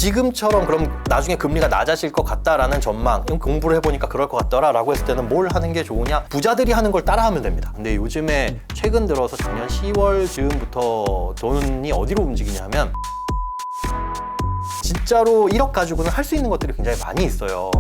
지금처럼 그럼 나중에 금리가 낮아질 것 같다라는 전망, 공부를 해보니까 그럴 것 같더라 라고 했을 때는 뭘 하는 게 좋으냐? 부자들이 하는 걸 따라하면 됩니다. 근데 요즘에 최근 들어서 작년 10월 즈음부터 돈이 어디로 움직이냐면 진짜로 1억 가지고는 할 수 있는 것들이 굉장히 많이 있어요.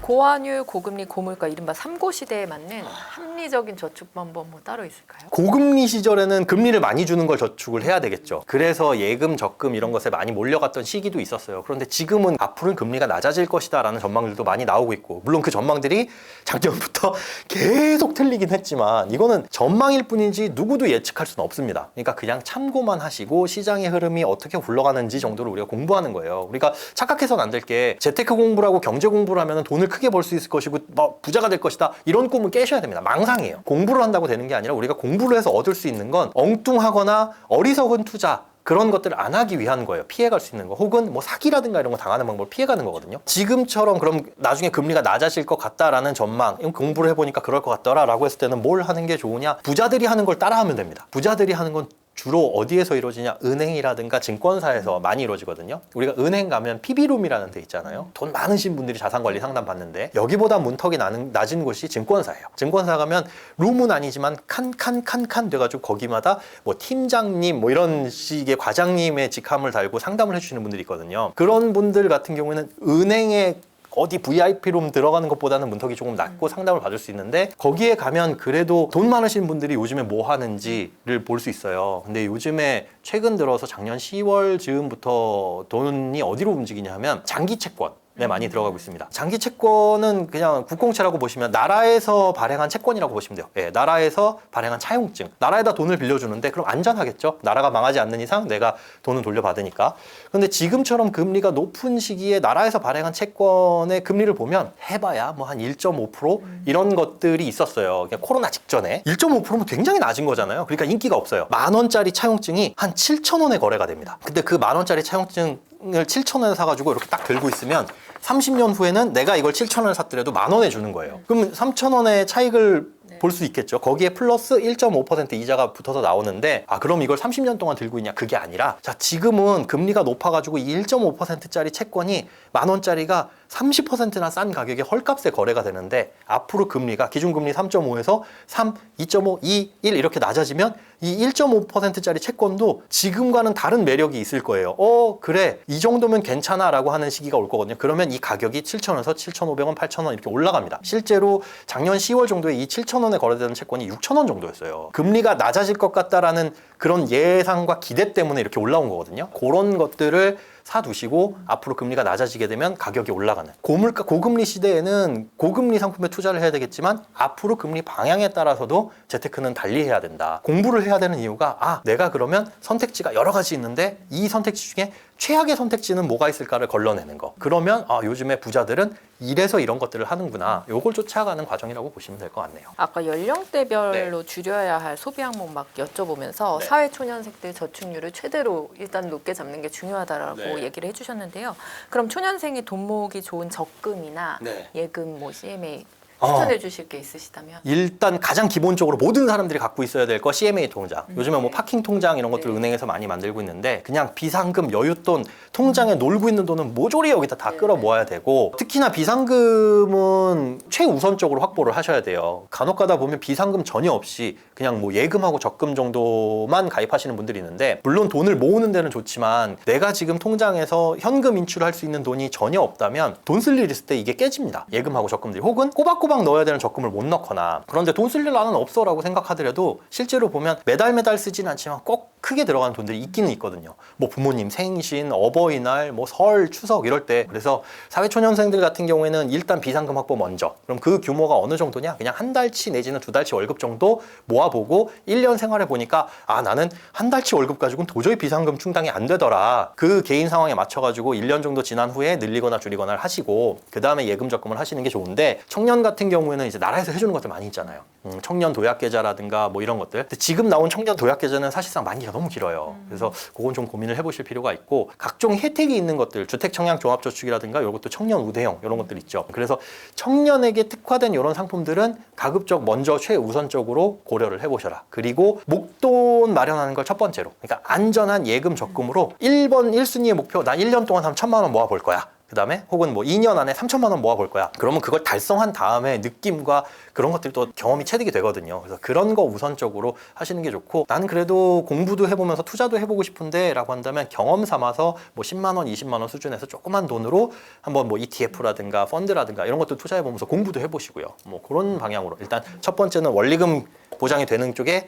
고환율, 고금리, 고물가 이른바 3고 시대에 맞는 합리적인 저축 방법 뭐 따로 있을까요? 고금리 시절에는 금리를 많이 주는 걸 저축을 해야 되겠죠. 그래서 예금, 적금 이런 것에 많이 몰려갔던 시기도 있었어요. 그런데 지금은 앞으로는 금리가 낮아질 것이다 라는 전망들도 많이 나오고 있고, 물론 그 전망들이 작년부터 계속 틀리긴 했지만 이거는 전망일 뿐이지 누구도 예측할 수는 없습니다. 그러니까 그냥 참고만 하시고 시장의 흐름이 어떻게 굴러가는지 정도를 우리가 공부하는 거예요. 우리가 착각해서는 안 될 게 재테크 공부를 하고 경제 공부를 하면 돈을 크게 벌 수 있을 것이고 뭐 부자가 될 것이다 이런 꿈은 깨셔야 됩니다. 망상이에요. 공부를 한다고 되는 게 아니라 우리가 공부를 해서 얻을 수 있는 건 엉뚱하거나 어리석은 투자 그런 것들을 안 하기 위한 거예요. 피해갈 수 있는 거 혹은 뭐 사기라든가 이런 거 당하는 방법을 피해가는 거거든요. 지금처럼 그럼 나중에 금리가 낮아질 것 같다라는 전망, 공부를 해보니까 그럴 것 같더라 라고 했을 때는 뭘 하는 게 좋으냐? 부자들이 하는 걸 따라하면 됩니다. 부자들이 하는 건 주로 어디에서 이루어지냐? 은행이라든가 증권사에서 많이 이루어지거든요. 우리가 은행 가면 PB룸이라는 데 있잖아요. 돈 많으신 분들이 자산관리 상담 받는데 여기보다 문턱이 낮은 곳이 증권사예요. 증권사 가면 룸은 아니지만 칸 돼가지고 거기마다 뭐 팀장님 뭐 이런 식의 과장님의 직함을 달고 상담을 해주시는 분들이 있거든요. 그런 분들 같은 경우에는 은행에 어디 VIP룸 들어가는 것보다는 문턱이 조금 낮고 상담을 받을 수 있는데 거기에 가면 그래도 돈 많으신 분들이 요즘에 뭐 하는지를 볼 수 있어요. 근데 요즘에 최근 들어서 작년 10월 즈음부터 돈이 어디로 움직이냐 하면 장기 채권 많이 들어가고 있습니다. 장기 채권은 그냥 국공채라고 보시면 나라에서 발행한 채권이라고 보시면 돼요. 예, 나라에서 발행한 차용증. 나라에다 돈을 빌려주는데 그럼 안전하겠죠? 나라가 망하지 않는 이상 내가 돈을 돌려받으니까. 그런데 지금처럼 금리가 높은 시기에 나라에서 발행한 채권의 금리를 보면 해봐야 뭐 한 1.5% 이런 것들이 있었어요. 그냥 코로나 직전에. 1.5%면 굉장히 낮은 거잖아요. 그러니까 인기가 없어요. 10,000원짜리 차용증이 한 7,000원에 거래가 됩니다. 근데 그 10,000원짜리 차용증을 7,000원에 사가지고 이렇게 딱 들고 있으면 30년 후에는 내가 이걸 7,000원에 샀더라도 10,000원에 주는 거예요. 그럼 3,000원의 차익을 볼 수 있겠죠. 거기에 플러스 1.5% 이자가 붙어서 나오는데 그럼 이걸 30년 동안 들고 있냐? 그게 아니라 자 지금은 금리가 높아가지고 이 1.5%짜리 채권이 10,000원짜리가 30%나 싼 가격에 헐값에 거래가 되는데 앞으로 금리가 기준금리 3.5에서 3, 2.5, 2, 1 이렇게 낮아지면 이 1.5%짜리 채권도 지금과는 다른 매력이 있을 거예요. 그래 이 정도면 괜찮아 라고 하는 시기가 올 거거든요. 그러면 이 가격이 7,000원에서 7,500원, 8,000원 이렇게 올라갑니다. 실제로 작년 10월 정도에 이 7,000원에 거래되는 채권이 6,000원 정도였어요. 금리가 낮아질 것 같다라는 그런 예상과 기대 때문에 이렇게 올라온 거거든요. 그런 것들을 사두시고 앞으로 금리가 낮아지게 되면 가격이 올라가는 고물가 고금리 시대에는 고금리 상품에 투자를 해야 되겠지만 앞으로 금리 방향에 따라서도 재테크는 달리 해야 된다. 공부를 해야 되는 이유가 내가 그러면 선택지가 여러 가지 있는데 이 선택지 중에 최악의 선택지는 뭐가 있을까를 걸러내는 거. 그러면 요즘에 부자들은 이래서 이런 것들을 하는구나. 요걸 쫓아가는 과정이라고 보시면 될 것 같네요. 아까 연령대별로 줄여야 할 소비 항목 막 여쭤보면서 사회초년생들 저축률을 최대로 일단 높게 잡는 게 중요하다라고 얘기를 해주셨는데요. 그럼 초년생이 돈 모으기 좋은 적금이나 예금, 뭐 CMA 추천해 주실 게 있으시다면? 일단 가장 기본적으로 모든 사람들이 갖고 있어야 될 거 CMA 통장. 요즘에 뭐 파킹 통장 이런 것들 은행에서 많이 만들고 있는데 그냥 비상금, 여윳돈, 통장에 놀고 있는 돈은 모조리 여기다 다 끌어 모아야 되고 특히나 비상금은 최우선적으로 확보를 하셔야 돼요. 간혹 가다 보면 비상금 전혀 없이 그냥 뭐 예금하고 적금 정도만 가입하시는 분들이 있는데 물론 돈을 모으는 데는 좋지만 내가 지금 통장에서 현금 인출할 수 있는 돈이 전혀 없다면 돈 쓸 일 있을 때 이게 깨집니다. 예금하고 적금들이. 혹은 꼬박꼬박 넣어야 되는 적금을 못 넣거나 그런데 돈 쓸 일 나는 없어 라고 생각하더라도 실제로 보면 매달 쓰진 않지만 꼭 크게 들어가는 돈들이 있기는 있거든요. 뭐 부모님 생신, 어버이날, 뭐 설, 추석 이럴 때. 그래서 사회초년생들 같은 경우에는 일단 비상금 확보 먼저. 그럼 그 규모가 어느 정도냐? 그냥 한 달치 내지는 두 달치 월급 정도 모아보고 1년 생활해 보니까 나는 한 달치 월급 가지고는 도저히 비상금 충당이 안 되더라. 그 개인 상황에 맞춰가지고 1년 정도 지난 후에 늘리거나 줄이거나 하시고 그 다음에 예금 적금을 하시는 게 좋은데 청년 같은 경우에는 이제 나라에서 해주는 것들 많이 있잖아요. 청년 도약계좌라든가 뭐 이런 것들. 근데 지금 나온 청년 도약계좌는 사실상 많이 기간이 너무 길어요. 그래서 그건 좀 고민을 해보실 필요가 있고 각종 혜택이 있는 것들 주택청약종합저축이라든가 이것도 청년 우대형 이런 것들 있죠. 그래서 청년에게 특화된 이런 상품들은 가급적 먼저 최우선적으로 고려를 해보셔라. 그리고 목돈 마련하는 걸 첫 번째로 그러니까 안전한 예금 적금으로 1번 1순위의 목표 나 1년 동안 한 1,000만 원 모아볼 거야. 그 다음에 혹은 뭐 2년 안에 3,000만 원 모아볼 거야. 그러면 그걸 달성한 다음에 느낌과 그런 것들이 또 경험이 체득이 되거든요. 그래서 그런 거 우선적으로 하시는 게 좋고 나는 그래도 공부도 해보면서 투자도 해보고 싶은데 라고 한다면 경험 삼아서 뭐 10만 원, 20만 원 수준에서 조그만 돈으로 한번 뭐 ETF라든가 펀드라든가 이런 것도 투자해보면서 공부도 해보시고요. 뭐 그런 방향으로 일단 첫 번째는 원리금 보장이 되는 쪽에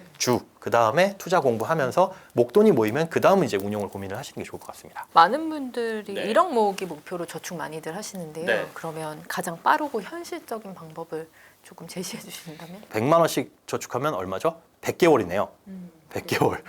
그 다음에 투자 공부하면서 목돈이 모이면 그 다음은 이제 운용을 고민을 하시는 게 좋을 것 같습니다. 많은 분들이 네. 1억 모으기 목표로 저축 많이들 하시는데요. 네. 그러면 가장 빠르고 현실적인 방법을 조금 제시해 주신다면? 100만 원씩 저축하면 얼마죠? 100개월이네요. 100개월.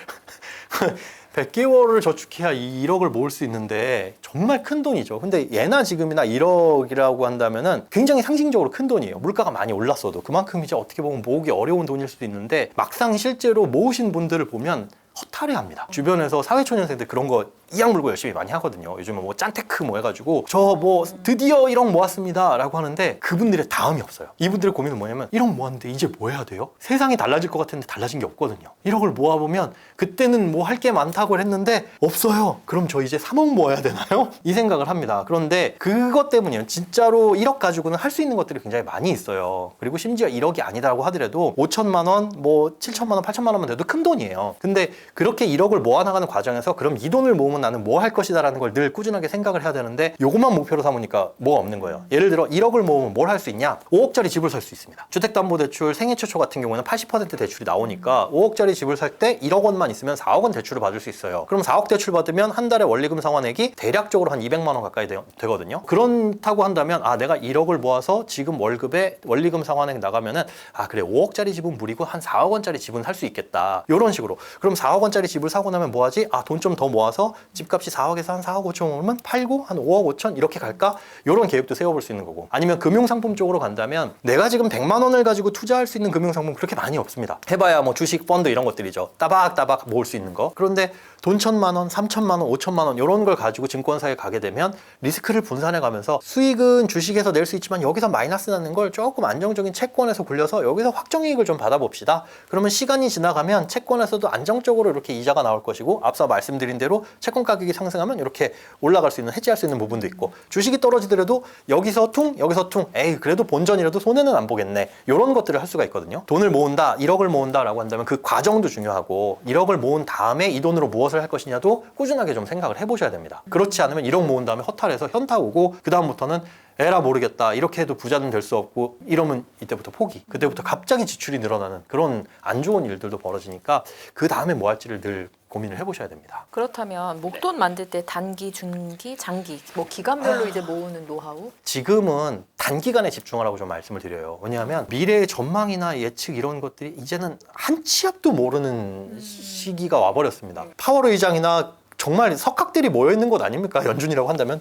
100개월을 저축해야 1억을 모을 수 있는데 정말 큰 돈이죠. 근데 예나 지금이나 1억이라고 한다면은 굉장히 상징적으로 큰 돈이에요. 물가가 많이 올랐어도 그만큼 이제 어떻게 보면 모으기 어려운 돈일 수도 있는데 막상 실제로 모으신 분들을 보면 허탈해합니다. 주변에서 사회초년생들 그런 거 이악 물고 열심히 많이 하거든요. 요즘에 뭐 짠테크 뭐 해가지고 저 뭐 드디어 1억 모았습니다 라고 하는데 그분들의 다음이 없어요. 이분들의 고민은 뭐냐면 1억 모았는데 이제 뭐 해야 돼요? 세상이 달라질 것 같은데 달라진 게 없거든요. 1억을 모아보면 그때는 뭐 할 게 많다고 했는데 없어요. 그럼 저 이제 3억 모아야 되나요? 이 생각을 합니다. 그런데 그것 때문이에요. 진짜로 1억 가지고는 할 수 있는 것들이 굉장히 많이 있어요. 그리고 심지어 1억이 아니라고 하더라도 5천만 원, 뭐 7천만 원, 8천만 원만 돼도 큰 돈이에요. 근데 그렇게 1억을 모아나가는 과정에서 그럼 이 돈을 모으면 나는 뭐 할 것이다 라는 걸 늘 꾸준하게 생각을 해야 되는데 요것만 목표로 삼으니까 뭐가 없는 거예요. 예를 들어 1억을 모으면 뭘 할 수 있냐? 5억짜리 집을 살 수 있습니다. 주택담보대출 생애 최초 같은 경우는 80% 대출이 나오니까 5억짜리 집을 살 때 1억 원만 있으면 4억 원 대출을 받을 수 있어요. 그럼 4억 대출 받으면 한 달에 원리금 상환액이 대략적으로 한 200만 원 가까이 되거든요. 그렇다고 한다면 내가 1억을 모아서 지금 월급에 원리금 상환액 나가면은 그래 5억짜리 집은 무리고 한 4억 원짜리 집은 살 수 있겠다. 이런 식으로. 그럼 4억 원짜리 집을 사고 나면 뭐 하지? 돈 좀 더 모아서 집값이 4억에서 한 4억 5천 오면 팔고 한 5억 5천 이렇게 갈까? 이런 계획도 세워볼 수 있는 거고. 아니면 금융상품 쪽으로 간다면 내가 지금 100만 원을 가지고 투자할 수 있는 금융상품 그렇게 많이 없습니다. 해봐야 뭐 주식, 펀드 이런 것들이죠. 따박따박 모을 수 있는 거. 그런데 돈 1,000만 원, 3,000만 원, 5,000만 원 이런 걸 가지고 증권사에 가게 되면 리스크를 분산해 가면서 수익은 주식에서 낼 수 있지만 여기서 마이너스 나는 걸 조금 안정적인 채권에서 굴려서 여기서 확정이익을 좀 받아봅시다. 그러면 시간이 지나가면 채권에서도 안정적으로 이렇게 이자가 나올 것이고 앞서 말씀드린 대로 채권 가격이 상승하면 이렇게 올라갈 수 있는 해지할 수 있는 부분도 있고 주식이 떨어지더라도 여기서 퉁 여기서 퉁 그래도 본전이라도 손해는 안 보겠네 이런 것들을 할 수가 있거든요. 돈을 모은다 1억을 모은다 라고 한다면 그 과정도 중요하고 1억을 모은 다음에 이 돈으로 무엇을 할 것이냐도 꾸준하게 좀 생각을 해보셔야 됩니다. 그렇지 않으면 1억 모은 다음에 허탈해서 현타 오고 그 다음부터는 에라 모르겠다 이렇게 해도 부자는 될 수 없고 이러면 이때부터 포기 그때부터 갑자기 지출이 늘어나는 그런 안 좋은 일들도 벌어지니까 그 다음에 뭐 할지를 늘 고민을 해보셔야 됩니다. 그렇다면 목돈 만들 때 단기, 중기, 장기 뭐 기간별로 이제 모으는 노하우? 지금은 단기간에 집중하라고 좀 말씀을 드려요. 왜냐하면 미래의 전망이나 예측 이런 것들이 이제는 한 치 앞도 모르는 시기가 와버렸습니다. 파월 의장이나 정말 석학들이 모여있는 곳 아닙니까? 연준이라고 한다면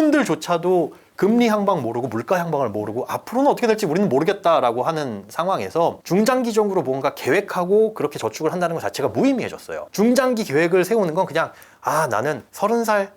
그분들조차도 금리 향방 모르고 물가 향방을 모르고 앞으로는 어떻게 될지 우리는 모르겠다라고 하는 상황에서 중장기적으로 뭔가 계획하고 그렇게 저축을 한다는 것 자체가 무의미해졌어요. 중장기 계획을 세우는 건 그냥 나는 30살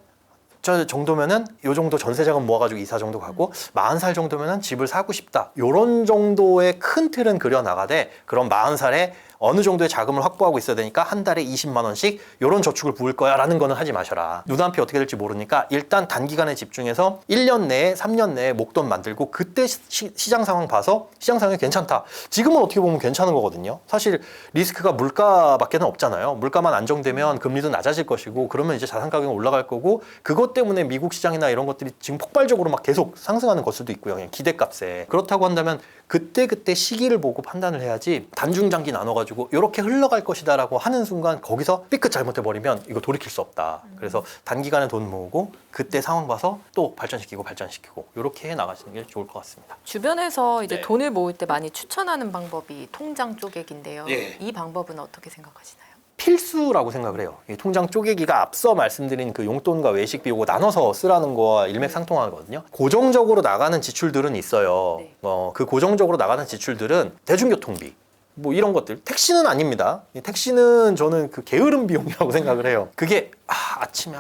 저 정도면은 요 정도 전세자금 모아가지고 이사 정도 가고 40살 정도면은 집을 사고 싶다. 요런 정도의 큰 틀은 그려나가되 그럼 40살에 어느 정도의 자금을 확보하고 있어야 되니까 한 달에 20만 원씩 이런 저축을 부을 거야 라는 거는 하지 마셔라. 눈앞이 어떻게 될지 모르니까 일단 단기간에 집중해서 1년 내에 3년 내에 목돈 만들고 그때 시장 상황 봐서 시장 상황이 괜찮다. 지금은 어떻게 보면 괜찮은 거거든요. 사실 리스크가 물가밖에는 없잖아요. 물가만 안정되면 금리도 낮아질 것이고 그러면 이제 자산 가격이 올라갈 거고 그것 때문에 미국 시장이나 이런 것들이 지금 폭발적으로 막 계속 상승하는 걸 수도 있고요. 그냥 기대값에. 그렇다고 한다면 그때 시기를 보고 판단을 해야지 단중장기 나눠가지고 이렇게 흘러갈 것이다 라고 하는 순간 거기서 삐끗 잘못해버리면 이거 돌이킬 수 없다. 그래서 단기간에 돈 모으고 그때 상황 봐서 또 발전시키고 이렇게 나가시는 게 좋을 것 같습니다. 주변에서 이제 네. 돈을 모을 때 많이 추천하는 방법이 통장 쪼개기인데요. 네. 이 방법은 어떻게 생각하시나요? 필수라고 생각을 해요. 이 통장 쪼개기가 앞서 말씀드린 그 용돈과 외식비 요거 나눠서 쓰라는 거와 일맥상통하거든요. 고정적으로 나가는 지출들은 있어요. 네. 그 고정적으로 나가는 지출들은 대중교통비, 뭐 이런 것들. 택시는 아닙니다. 이 택시는 저는 그 게으름 비용이라고 생각을 해요. 그게 아침에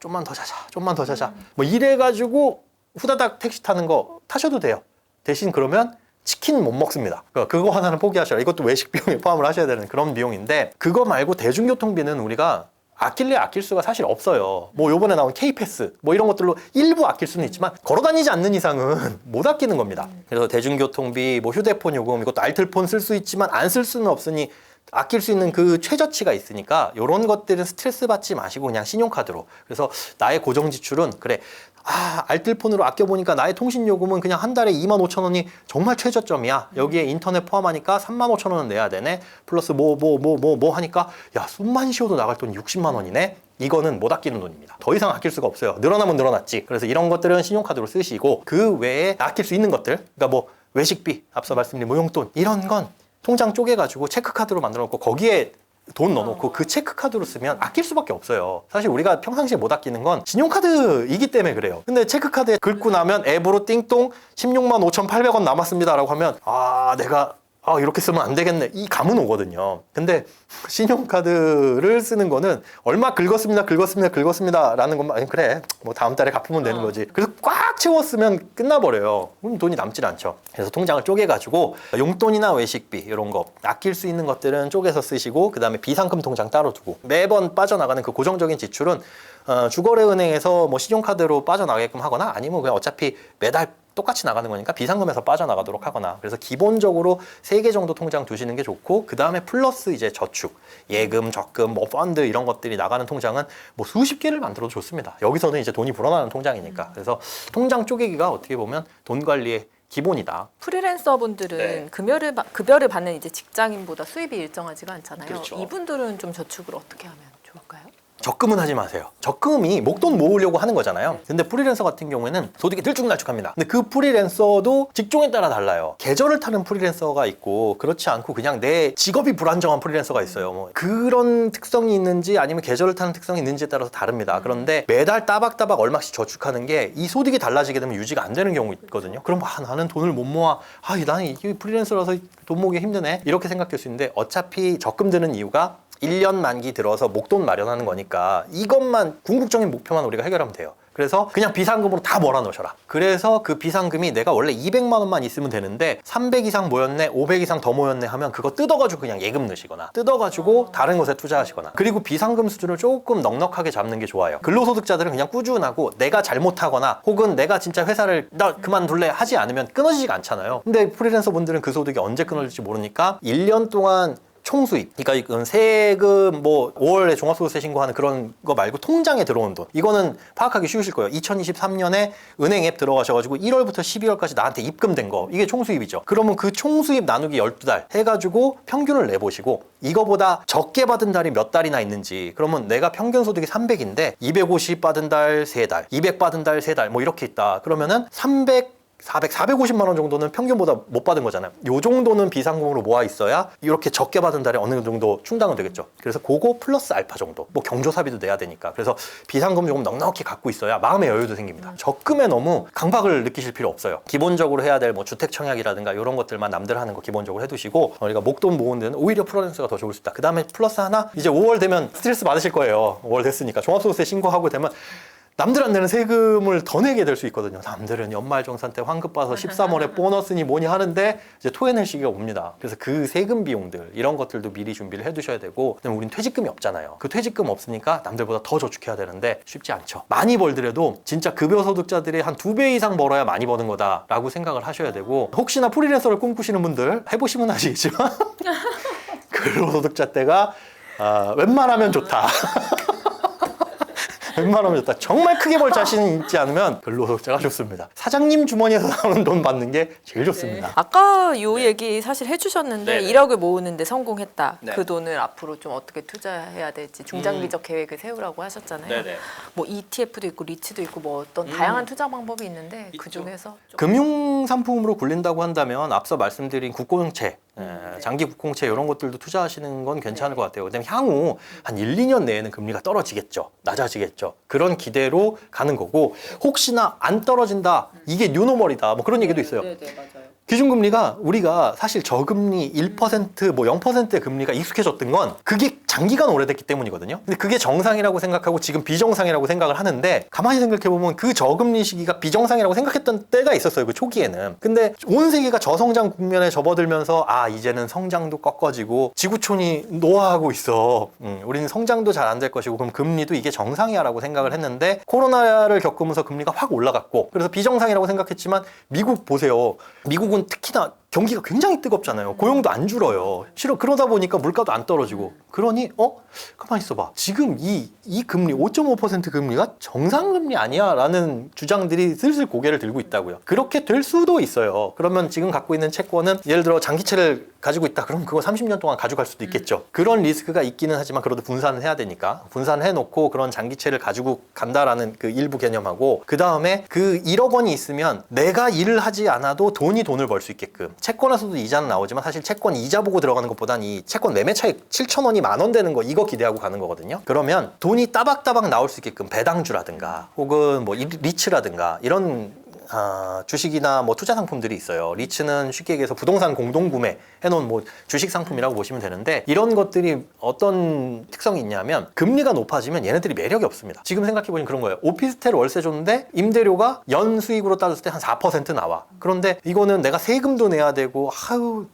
좀만 더 자자, 좀만 더 자자. 뭐 이래가지고 후다닥 택시 타는 거 타셔도 돼요. 대신 그러면 치킨 못 먹습니다. 그거 하나는 포기하셔라. 이것도 외식 비용에 포함을 하셔야 되는 그런 비용인데, 그거 말고 대중교통비는 우리가 아낄래 아낄 수가 사실 없어요. 뭐 요번에 나온 K패스 뭐 이런 것들로 일부 아낄 수는 있지만 걸어다니지 않는 이상은 못 아끼는 겁니다. 그래서 대중교통비, 뭐 휴대폰 요금, 이것도 알뜰폰 쓸 수 있지만 안 쓸 수는 없으니 아낄 수 있는 그 최저치가 있으니까 이런 것들은 스트레스 받지 마시고 그냥 신용카드로. 그래서 나의 고정 지출은 그래, 알뜰폰으로 아껴보니까 나의 통신요금은 그냥 한 달에 25,000원이 정말 최저점이야. 여기에 인터넷 포함하니까 35,000원은 내야 되네. 플러스 뭐 하니까 야, 숨만 쉬어도 나갈 돈이 60만 원이네. 이거는 못 아끼는 돈입니다. 더 이상 아낄 수가 없어요. 늘어나면 늘어났지. 그래서 이런 것들은 신용카드로 쓰시고, 그 외에 아낄 수 있는 것들, 그러니까 뭐 외식비, 앞서 말씀드린 뭐 용돈, 이런 건 통장 쪼개가지고 체크카드로 만들어 놓고 거기에 돈 넣어놓고 그 체크카드로 쓰면 아낄 수밖에 없어요. 사실 우리가 평상시에 못 아끼는 건 신용카드이기 때문에 그래요. 근데 체크카드에 긁고 나면 앱으로 띵동 16만 5,800원 남았습니다 라고 하면 내가 이렇게 쓰면 안 되겠네, 이 감은 오거든요. 근데 신용카드를 쓰는 거는 얼마 긁었습니다 라는 것만, 그래 뭐 다음 달에 갚으면 되는 거지. 그래서 꽉 채웠으면 끝나버려요. 그럼 돈이 남질 않죠. 그래서 통장을 쪼개가지고 용돈이나 외식비 이런 거 아낄 수 있는 것들은 쪼개서 쓰시고, 그 다음에 비상금 통장 따로 두고, 매번 빠져나가는 그 고정적인 지출은 주거래은행에서 뭐 신용카드로 빠져나가게끔 하거나, 아니면 그냥 어차피 매달 똑같이 나가는 거니까 비상금에서 빠져나가도록 하거나. 그래서 기본적으로 3개 정도 통장 두시는 게 좋고, 그 다음에 플러스 이제 저축, 예금, 적금, 뭐 펀드 이런 것들이 나가는 통장은 뭐 수십 개를 만들어도 좋습니다. 여기서는 이제 돈이 불어나는 통장이니까. 그래서 통장 쪼개기가 어떻게 보면 돈 관리의 기본이다. 프리랜서 분들은 네. 급여를 받는 이제 직장인보다 수입이 일정하지가 않잖아요. 그렇죠. 이분들은 좀 저축을 어떻게 하면 좋을까요? 적금은 하지 마세요. 적금이 목돈 모으려고 하는 거잖아요. 근데 프리랜서 같은 경우에는 소득이 들쭉날쭉합니다. 근데 그 프리랜서도 직종에 따라 달라요. 계절을 타는 프리랜서가 있고, 그렇지 않고 그냥 내 직업이 불안정한 프리랜서가 있어요. 뭐 그런 특성이 있는지 아니면 계절을 타는 특성이 있는지에 따라서 다릅니다. 그런데 매달 따박따박 얼마씩 저축하는 게 이 소득이 달라지게 되면 유지가 안 되는 경우 있거든요. 그럼 나는 돈을 못 모아. 나는 이게 프리랜서라서 돈 모으기 힘드네. 이렇게 생각될 수 있는데, 어차피 적금 드는 이유가 1년 만기 들어서 목돈 마련하는 거니까 이것만, 궁극적인 목표만 우리가 해결하면 돼요. 그래서 그냥 비상금으로 다 몰아넣으셔라. 그래서 그 비상금이 내가 원래 200만 원만 있으면 되는데 300 이상 모였네, 500 이상 더 모였네 하면 그거 뜯어가지고 그냥 예금 넣으시거나, 뜯어가지고 다른 것에 투자하시거나. 그리고 비상금 수준을 조금 넉넉하게 잡는 게 좋아요. 근로소득자들은 그냥 꾸준하고, 내가 잘못하거나 혹은 내가 진짜 회사를 나 그만둘래 하지 않으면 끊어지지가 않잖아요. 근데 프리랜서 분들은 그 소득이 언제 끊어질지 모르니까 1년 동안 총수입, 그러니까 이건 세금 뭐 5월에 종합소득세 신고하는 그런 거 말고 통장에 들어온 돈, 이거는 파악하기 쉬우실 거예요. 2023년에 은행 앱 들어가셔가지고 1월부터 12월까지 나한테 입금된 거, 이게 총수입이죠. 그러면 그 총수입 나누기 12달 해가지고 평균을 내보시고, 이거보다 적게 받은 달이 몇 달이나 있는지, 그러면 내가 평균 소득이 300인데 250 받은 달 3달, 200 받은 달 3달 뭐 이렇게 있다. 그러면은 450만 원 정도는 평균보다 못 받은 거잖아요. 요 정도는 비상금으로 모아 있어야 이렇게 적게 받은 달에 어느 정도 충당은 되겠죠. 그래서 그거 플러스 알파 정도, 뭐 경조사비도 내야 되니까. 그래서 비상금 조금 넉넉히 갖고 있어야 마음의 여유도 생깁니다. 적금에 너무 강박을 느끼실 필요 없어요. 기본적으로 해야 될 뭐 주택 청약이라든가 이런 것들만 남들 하는 거 기본적으로 해두시고, 우리가 목돈 모으는 데는 오히려 프리랜서가 더 좋을 수 있다. 그 다음에 플러스 하나, 이제 5월 되면 스트레스 받으실 거예요. 5월 됐으니까 종합소득세 신고하고 되면 남들 안 내는 세금을 더 내게 될 수 있거든요. 남들은 연말정산 때 환급 받아서 13월에 보너스니 뭐니 하는데 이제 토해낼 시기가 옵니다. 그래서 그 세금 비용들, 이런 것들도 미리 준비를 해두셔야 되고, 그다음에 우린 퇴직금이 없잖아요. 그 퇴직금 없으니까 남들보다 더 저축해야 되는데 쉽지 않죠. 많이 벌더라도 진짜 급여소득자들이 한 2배 이상 벌어야 많이 버는 거다라고 생각을 하셔야 되고, 혹시나 프리랜서를 꿈꾸시는 분들 해보시면 아시겠지만 근로소득자 때가 웬만하면 좋다. 웬만하면 좋다. 정말 크게 벌 자신 있지 않으면 근로소득자가 좋습니다. 사장님 주머니에서 나오는 돈 받는 게 제일 좋습니다. 네. 아까 요 얘기 사실 해주셨는데, 네네. 1억을 모으는데 성공했다. 네. 그 돈을 앞으로 좀 어떻게 투자해야 될지 중장기적 계획을 세우라고 하셨잖아요. 네네. 뭐 ETF도 있고 리츠도 있고 뭐 어떤 다양한 투자 방법이 있는데, 그 중에서 좀 금융 상품으로 굴린다고 한다면 앞서 말씀드린 국공채, 장기 국공채 이런 것들도 투자하시는 건 괜찮을 것 같아요. 그다음에 향후 한 1, 2년 내에는 금리가 떨어지겠죠. 낮아지겠죠. 그런 기대로 가는 거고, 혹시나 안 떨어진다, 이게 뉴노멀이다, 뭐 그런 얘기도 있어요. 네네, 맞아요. 기준금리가 우리가 사실 저금리 1% 뭐 0%의 금리가 익숙해졌던 건 그게 장기간 오래됐기 때문이거든요. 근데 그게 정상이라고 생각하고 지금 비정상이라고 생각을 하는데 가만히 생각해보면 그 저금리 시기가 비정상이라고 생각했던 때가 있었어요. 그 초기에는. 근데 온 세계가 저성장 국면에 접어들면서 아 이제는 성장도 꺾어지고 지구촌이 노화하고 있어. 우리는 성장도 잘 안 될 것이고 그럼 금리도 이게 정상이야 라고 생각을 했는데 코로나를 겪으면서 금리가 확 올라갔고 그래서 비정상이라고 생각했지만 미국 보세요. 미국은 특히나 경기가 굉장히 뜨겁잖아요. 고용도 안 줄어요. 실은 그러다 보니까 물가도 안 떨어지고. 그러니 가만히 있어봐. 지금 이 금리 5.5% 금리가 정상금리 아니야 라는 주장들이 슬슬 고개를 들고 있다고요. 그렇게 될 수도 있어요. 그러면 지금 갖고 있는 채권은 예를 들어 장기채를 가지고 있다. 그럼 그거 30년 동안 가져갈 수도 있겠죠. 그런 리스크가 있기는 하지만 그래도 분산을 해야 되니까 분산을 해놓고 그런 장기채를 가지고 간다라는 그 일부 개념하고 그 다음에 그 1억 원이 있으면 내가 일을 하지 않아도 돈을 벌 수 있게끔 채권에서도 이자는 나오지만 사실 채권 이자 보고 들어가는 것보단 이 채권 매매 차익 7,000원이 10,000원 되는 거 이거 기대하고 가는 거거든요. 그러면 돈이 따박따박 나올 수 있게끔 배당주라든가 혹은 뭐 리츠라든가 이런 주식이나 뭐 투자 상품들이 있어요. 리츠는 쉽게 얘기해서 부동산 공동구매 해놓은 뭐 주식 상품이라고 보시면 되는데 이런 것들이 어떤 특성이 있냐면 금리가 높아지면 얘네들이 매력이 없습니다. 지금 생각해보면 그런 거예요. 오피스텔 월세 줬는데 임대료가 연 수익으로 따졌을 때 한 4% 나와. 그런데 이거는 내가 세금도 내야 되고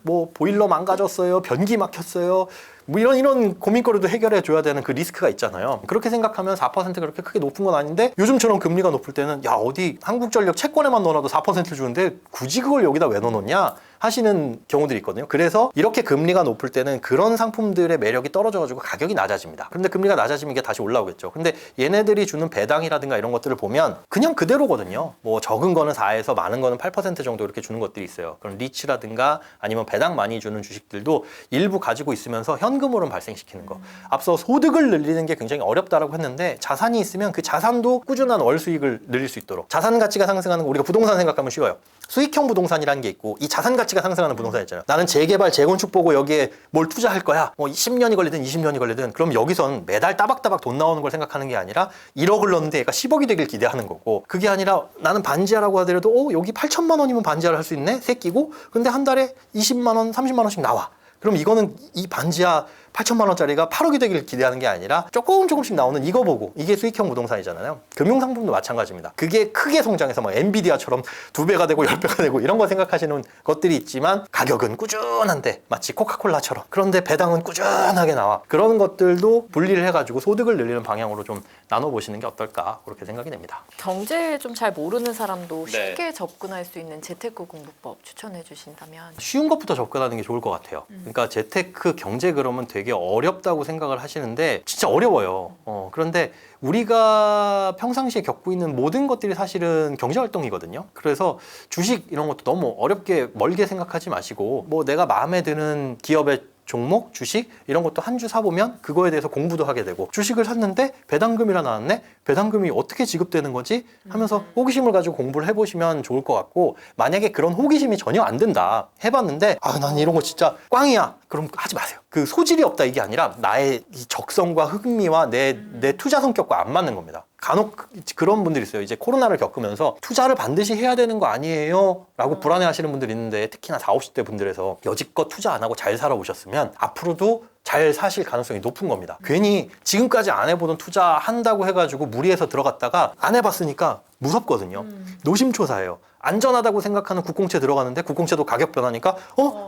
뭐 보일러 망가졌어요. 변기 막혔어요. 뭐 이런 고민거리도 해결해 줘야 되는 그 리스크가 있잖아요. 그렇게 생각하면 4%가 그렇게 크게 높은 건 아닌데 요즘처럼 금리가 높을 때는 야 어디 한국전력 채권에만 넣어놔도 4% 주는데 굳이 그걸 여기다 왜 넣어놓냐 하시는 경우들이 있거든요. 그래서 이렇게 금리가 높을 때는 그런 상품들의 매력이 떨어져가지고 가격이 낮아집니다. 그런데 금리가 낮아지면 이게 다시 올라오겠죠. 근데 얘네들이 주는 배당이라든가 이런 것들을 보면 그냥 그대로거든요. 뭐 적은 거는 4에서 많은 거는 8% 정도 이렇게 주는 것들이 있어요. 그런 리츠라든가 아니면 배당 많이 주는 주식들도 일부 가지고 있으면서 현금으로 발생시키는 거. 앞서 소득을 늘리는 게 굉장히 어렵다라고 했는데 자산이 있으면 그 자산도 꾸준한 월 수익을 늘릴 수 있도록 자산 가치가 상승하는 거 우리가 부동산 생각하면 쉬워요. 수익형 부동산이라는 게 있고 이 자산 가치가 상승하는 부동산 있잖아요. 나는 재개발, 재건축 보고 여기에 뭘 투자할 거야. 뭐 10년이 걸리든 20년이 걸리든 그럼 여기선 매달 따박따박 돈 나오는 걸 생각하는 게 아니라 1억을 넣는데 얘가 10억이 되길 기대하는 거고 그게 아니라 나는 반지하라고 하더라도 여기 8천만 원이면 반지하를 할 수 있네? 새 끼고 근데 한 달에 20만 원, 30만 원씩 나와. 그럼 이거는 이 반지하 8천만 원짜리가 8억이 되길 기대하는 게 아니라 조금씩 나오는 이거 보고 이게 수익형 부동산이잖아요. 금융상품도 마찬가지입니다. 그게 크게 성장해서 막 엔비디아처럼 2배가 되고 10배가 되고 이런 거 생각하시는 것들이 있지만 가격은 꾸준한데 마치 코카콜라처럼 그런데 배당은 꾸준하게 나와. 그런 것들도 분리를 해가지고 소득을 늘리는 방향으로 좀 나눠보시는 게 어떨까 그렇게 생각이 됩니다. 경제 좀 잘 모르는 사람도 네. 쉽게 접근할 수 있는 재테크 공부법 추천해 주신다면? 쉬운 것부터 접근하는 게 좋을 것 같아요. 그러니까 재테크 경제 그러면 되게 어렵다고 생각을 하시는데 진짜 어려워요. 그런데 우리가 평상시에 겪고 있는 모든 것들이 사실은 경제활동이거든요. 그래서 주식 이런 것도 너무 어렵게 멀게 생각하지 마시고 뭐 내가 마음에 드는 기업의 종목, 주식 이런 것도 한 주 사보면 그거에 대해서 공부도 하게 되고 주식을 샀는데 배당금이라 나왔네? 배당금이 어떻게 지급되는 거지? 하면서 호기심을 가지고 공부를 해보시면 좋을 것 같고 만약에 그런 호기심이 전혀 안 든다 해봤는데 난 이런 거 진짜 꽝이야 그럼 하지 마세요. 그 소질이 없다 이게 아니라 나의 이 적성과 흥미와 내 투자 성격과 안 맞는 겁니다. 간혹 그런 분들이 있어요. 이제 코로나를 겪으면서 투자를 반드시 해야 되는 거 아니에요? 라고 불안해하시는 분들이 있는데 특히나 40, 50대 분들에서 여지껏 투자 안 하고 잘 살아오셨으면 앞으로도 잘 사실 가능성이 높은 겁니다. 괜히 지금까지 안 해보던 투자한다고 해가지고 무리해서 들어갔다가 안 해봤으니까 무섭거든요. 노심초사예요. 안전하다고 생각하는 국공채 들어가는데 국공채도 가격 변하니까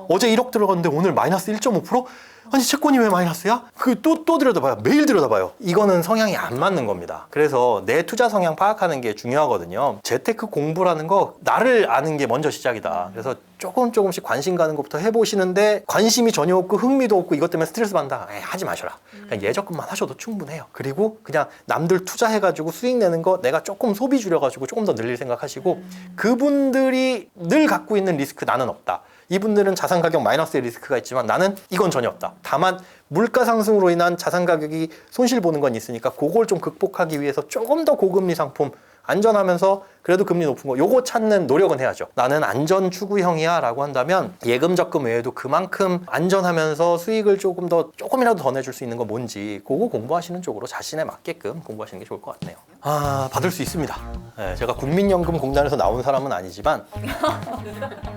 어제 1억 들어갔는데 오늘 마이너스 1.5%? 아니 채권이 왜 마이너스야? 또 들여다봐요. 매일 들여다봐요. 이거는 성향이 안 맞는 겁니다. 그래서 내 투자 성향 파악하는 게 중요하거든요. 재테크 공부라는 거 나를 아는 게 먼저 시작이다. 그래서 조금씩 관심 가는 것부터 해보시는데 관심이 전혀 없고 흥미도 없고 이것 때문에 스트레스 받는다. 하지 마셔라. 그냥 예적금만 하셔도 충분해요. 그리고 그냥 남들 투자해가지고 수익 내는 거 내가 조금 소비 줄여가지고 조금 더 늘릴 생각하시고 그분들이 늘 갖고 있는 리스크 나는 없다. 이분들은 자산 가격 마이너스의 리스크가 있지만 나는 이건 전혀 없다. 다만 물가 상승으로 인한 자산 가격이 손실 보는 건 있으니까 그걸 좀 극복하기 위해서 조금 더 고금리 상품 안전하면서 그래도 금리 높은 거 요거 찾는 노력은 해야죠. 나는 안전 추구형이야 라고 한다면 예금 적금 외에도 그만큼 안전하면서 수익을 조금이라도 더 내줄 수 있는 건 뭔지 그거 공부하시는 쪽으로 자신에 맞게끔 공부하시는 게 좋을 것 같네요. 받을 수 있습니다. 네, 제가 국민연금공단에서 나온 사람은 아니지만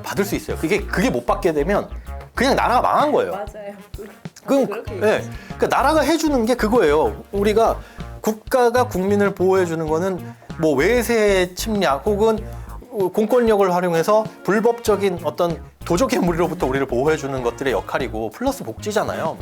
받을 수 있어요. 그게 못 받게 되면 그냥 나라가 망한 거예요. 맞아요. 그러니까 나라가 해주는 게 그거예요. 우리가 국가가 국민을 보호해주는 거는 뭐 외세 침략 혹은 공권력을 활용해서 불법적인 어떤 도적의 무리로부터 우리를 보호해주는 것들의 역할이고 플러스 복지잖아요.